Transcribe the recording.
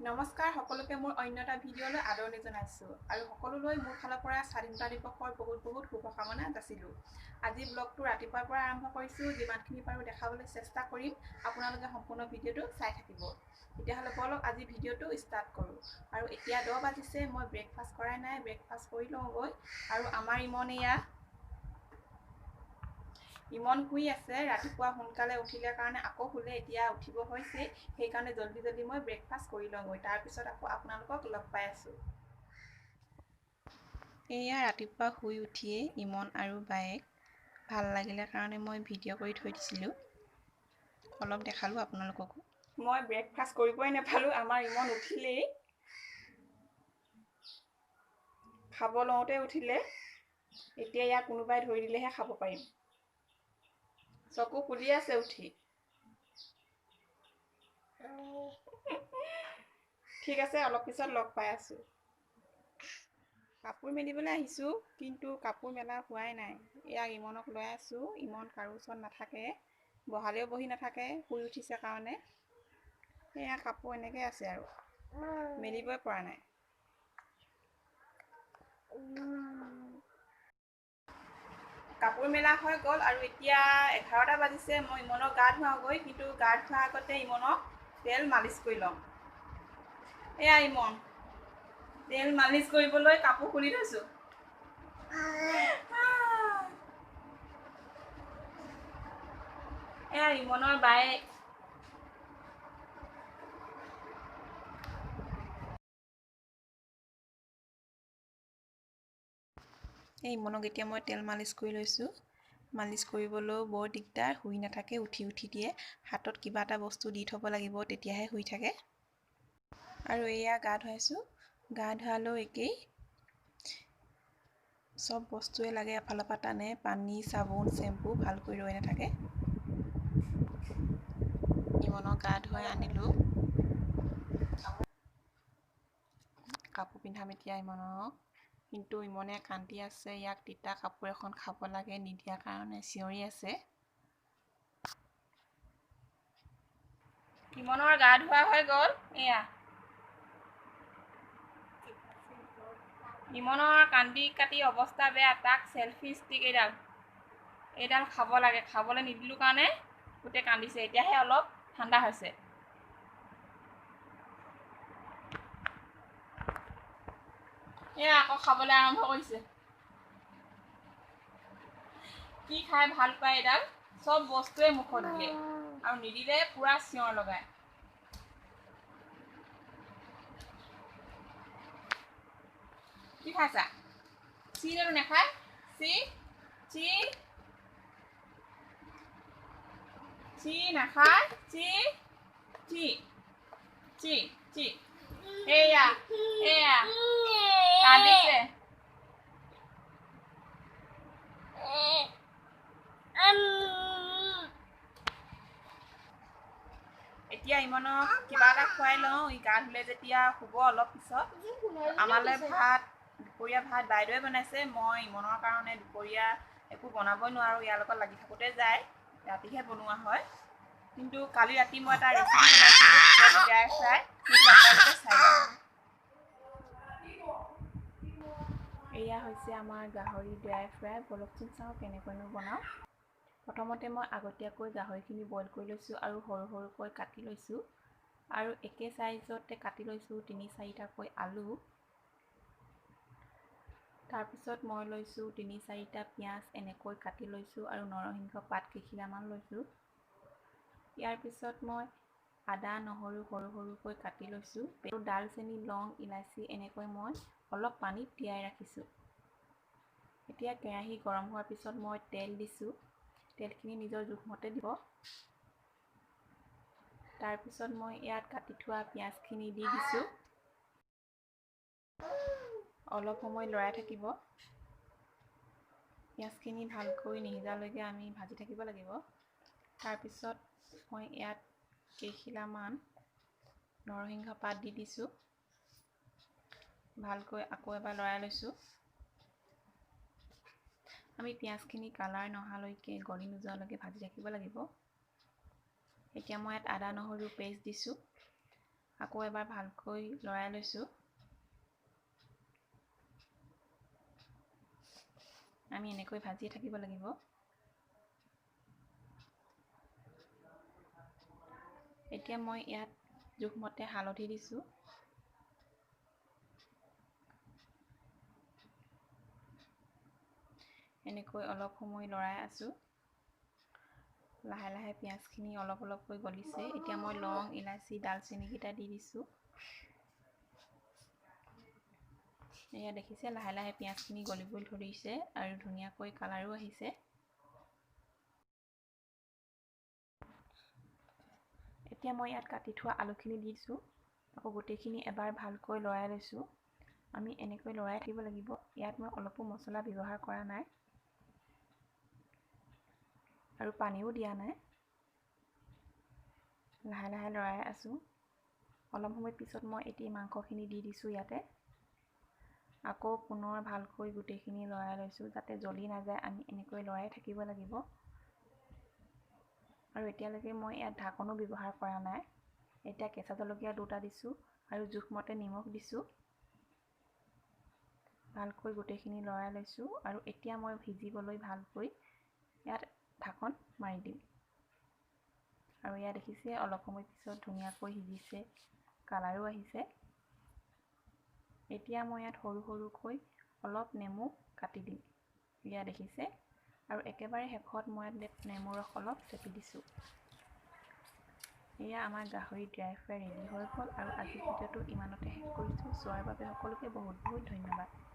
নমস্কাৰ সকলোকে মোৰ অন্য এটা ভিডিঅ'লৈ আদৰণি জনাইছোঁ আৰু সকলোলৈ মোৰ ফালৰ পৰা স্বাধীনতা দিৱসৰ বহুত শুভকামনা যাচিলোঁ। আজি ব্লগটো ৰাতিপুৱাৰ পৰা আৰম্ভ কৰিছোঁ। যিমানখিনি পাৰোঁ দেখাবলৈ চেষ্টা কৰিম। আপোনালোকে সম্পূৰ্ণ ভিডিঅ'টো চাই থাকিব। তেতিয়াহ'লে বলক আজি ভিডিঅ'টো ষ্টাৰ্ট কৰোঁ। আৰু এতিয়া 10 বাজিছে, মই ব্ৰেকফাষ্ট কৰাই নাই, ব্ৰেকফাষ্ট কৰি লওঁগৈ। আৰু আমাৰ ইমন শুই আছে। ৰাতিপুৱা সোনকালে উঠিলে কাৰণে আকৌ শুলে, এতিয়া উঠিব হৈছে। সেইকাৰণে জল্দি মই ব্ৰেকফাষ্ট কৰি লওঁগৈ। তাৰপিছত আকৌ আপোনালোকক লগ পাই আছোঁ। এয়া ৰাতিপুৱা শুই উঠিয়ে ইমন আৰু বায়েক ভাল লাগিলে কাৰণে মই ভিডিঅ' কৰি থৈ দিছিলোঁ। অলপ দেখালোঁ আপোনালোককো। মই ব্ৰেকফাষ্ট কৰিবই নাপালোঁ। আমাৰ ইমন উঠিলেই, খাব লওঁতে উঠিলে। এতিয়া ইয়াক কোনোবাই ধৰি দিলেহে খাব পাৰিম। চকু ফুলি আছে উঠি। ঠিক আছে, অলপ পিছত লগ পাই আছোঁ। কাপোৰ মেলিবলৈ আহিছোঁ, কিন্তু কাপোৰ মেলা হোৱাই নাই। ইয়াক ইমনক লৈ আছোঁ। ইমন কাৰো ওচৰত নাথাকে, বহালেও বহি নাথাকে, শুই উঠিছে কাৰণে। এয়া কাপোৰ এনেকৈ আছে আৰু মেলিবই পৰা নাই। কাপোৰ মেলা হৈ গ'ল আৰু এতিয়া 11টা বাজিছে। মই ইমনক গা ধুৱাওঁগৈ, কিন্তু গা ধোৱাৰ আগতে ইমনক তেল মালিচ কৰি লওঁ। এয়া ইমন, তেল মালিচ কৰিবলৈ কাপোৰ খুলি থৈছোঁ। এয়া ইমনৰ বায়েক। এই ইমনক এতিয়া মই তেল মালিচ কৰি লৈছোঁ। মালিচ কৰিবলৈও বৰ দিগদাৰ, শুই নাথাকে, উঠি দিয়ে। হাতত কিবা এটা বস্তু দি থ'ব লাগিব, তেতিয়াহে শুই থাকে। আৰু এয়া গা ধুৱাইছোঁ। গা ধুৱালেও একেই, চব বস্তুৱে লাগে। এফালৰ পৰা টানে, পানী, চাবোন, চেম্পু, ভালকৈ ৰৈ নাথাকে। ইমনক গা ধুৱাই আনিলোঁ। কাপোৰ পিন্ধাম এতিয়া ইমনক, কিন্তু ইমনে কান্দি আছে। ইয়াক তিতা কাপোৰ এখন খাব লাগে, নিদিয়াৰ কাৰণে চিঞৰি আছে। ইমনৰ গা ধোৱা হৈ গ'ল। এয়া ইমনৰ কান্দি কাটি অৱস্থা বেয়া। তাক চেলফি ষ্টিক এইডাল খাব লাগে, খাবলৈ নিদিলোঁ কাৰণে গোটেই কান্দিছে। এতিয়াহে অলপ ঠাণ্ডা হৈছে। এয়া আকৌ খাবলৈ আৰম্ভ কৰিছে। কি খাই ভাল পায় এইডাল, চব বস্তুৱে মুখত দিয়ে আৰু নিদিলে পুৰা চিঞৰ লগায়। কি খাইছা? চি নাখায়, চি নাখায়, চি এয়া কান্দিছে। এতিয়া ইমনক কিবা এটা খুৱাই লওঁ। ই গা ধুলে যেতিয়া শুব অলপ পিছত। আমালৈ দুপৰীয়া ভাত বাইদেৱে বনাইছে। মই ইমনৰ কাৰণে দুপৰীয়া একো বনাবই নোৱাৰোঁ, ইয়াৰ লগত লাগি থাকোঁতে যায়। ৰাতিহে বনোৱা হয়। কিন্তু কালি ৰাতি মই এটা ৰেচিপি বনাইছিলোঁ, ড্ৰাই ফ্ৰাই। সেইটো আপোনালোকে চাই লওক। এয়া হৈছে আমাৰ গাহৰি ড্ৰাই ফ্ৰাই। বলকচোন চাওঁ কেনেকৈনো বনাওঁ। প্ৰথমতে মই আগতীয়াকৈ গাহৰিখিনি বইল কৰি লৈছোঁ আৰু সৰুকৈ কাটি লৈছোঁ। আৰু একে চাইজতে কাটি লৈছোঁ 3-4টাকৈ আলু। তাৰপিছত মই লৈছোঁ 3-4টা পিঁয়াজ, এনেকৈ কাটি লৈছোঁ আৰু নৰসিংহ পাত কেইখিলামান লৈছোঁ। ইয়াৰ পিছত মই আদা, নহৰু সৰুকৈ কাটি লৈছোঁ। আৰু ডালচেনি, লং, ইলাচি এনেকৈ মই অলপ পানীত তিয়াই ৰাখিছোঁ। এতিয়া কেৰাহী গৰম হোৱাৰ পিছত মই তেল দিছোঁ। তেলখিনি নিজৰ জোখমতে দিব। তাৰপিছত মই ইয়াত কাটি থোৱা পিঁয়াজখিনি দি দিছোঁ। অলপ সময় লৰাই থাকিব। পিঁয়াজখিনি ভালকৈ নিসিজালৈকে আমি ভাজি থাকিব লাগিব। তাৰপিছত মই ইয়াত কেইখিলামান নৰসিংহ পাত দি দিছোঁ। ভালকৈ আকৌ এবাৰ লৰাই লৈছোঁ। আমি পিঁয়াজখিনি কালাৰ নহালৈকে, গলি নোযোৱালৈকে ভাজি থাকিব লাগিব। এতিয়া মই ইয়াত আদা নহৰু পেষ্ট দিছোঁ। আকৌ এবাৰ ভালকৈ লৰাই লৈছোঁ। আমি এনেকৈ ভাজিয়ে থাকিব লাগিব। এতিয়া মই ইয়াত জোখমতে হালধি দিছোঁ। এনেকৈ অলপ সময় লৰাই আছোঁ। লাহে লাহে পিঁয়াজখিনি অলপ অলপকৈ গলিছে। এতিয়া মই লং, ইলাচি, ডালচেনিকেইটা দি দিছোঁ। এয়া দেখিছে লাহে লাহে পিঁয়াজখিনি গলিবলৈ ধৰিছে আৰু ধুনীয়াকৈ কালাৰো আহিছে। এতিয়া মই ইয়াত কাটি থোৱা আলুখিনি দি দিছোঁ। আকৌ গোটেইখিনি এবাৰ ভালকৈ লৰাই লৈছোঁ। আমি এনেকৈ লৰাই থাকিব লাগিব। ইয়াত মই অলপো মছলা ব্যৱহাৰ কৰা নাই আৰু পানীও দিয়া নাই। লাহে লাহে লৰাই আছোঁ। অলপ সময় পিছত মই এতিয়া মাংসখিনি দি দিছোঁ ইয়াতে। আকৌ পুনৰ ভালকৈ গোটেইখিনি লৰাই লৈছোঁ যাতে জ্বলি নাযায়। আমি এনেকৈ লৰাই থাকিব লাগিব। আৰু এতিয়ালৈকে মই ইয়াত ঢাকনো ব্যৱহাৰ কৰা নাই। এতিয়া কেঁচা জলকীয়া 2টা দিছোঁ আৰু জোখমতে নিমখ দিছোঁ। ভালকৈ গোটেইখিনি লৰাই লৈছোঁ আৰু এতিয়া মই ভিজিবলৈ ভালকৈ ইয়াত ঢাকন মাৰি দিম। আৰু ইয়াত দেখিছে অলপ সময় পিছত ধুনীয়াকৈ সিজিছে, কালাৰো আহিছে। এতিয়া মই ইয়াত সৰু সৰুকৈ অলপ নেমু কাটি দিম। ইয়াত দেখিছে। আৰু একেবাৰে শেষত মই নেমুৰ ৰস অলপ চেপি দিছোঁ। এয়া আমাৰ গাহৰি ড্ৰাই ফ্ৰাই ৰেডি হৈ গ'ল। আৰু আজিৰ ভিডিঅ'টো ইমানতে শেষ কৰিছোঁ। চোৱাৰ বাবে সকলোকে বহুত বহুত ধন্যবাদ।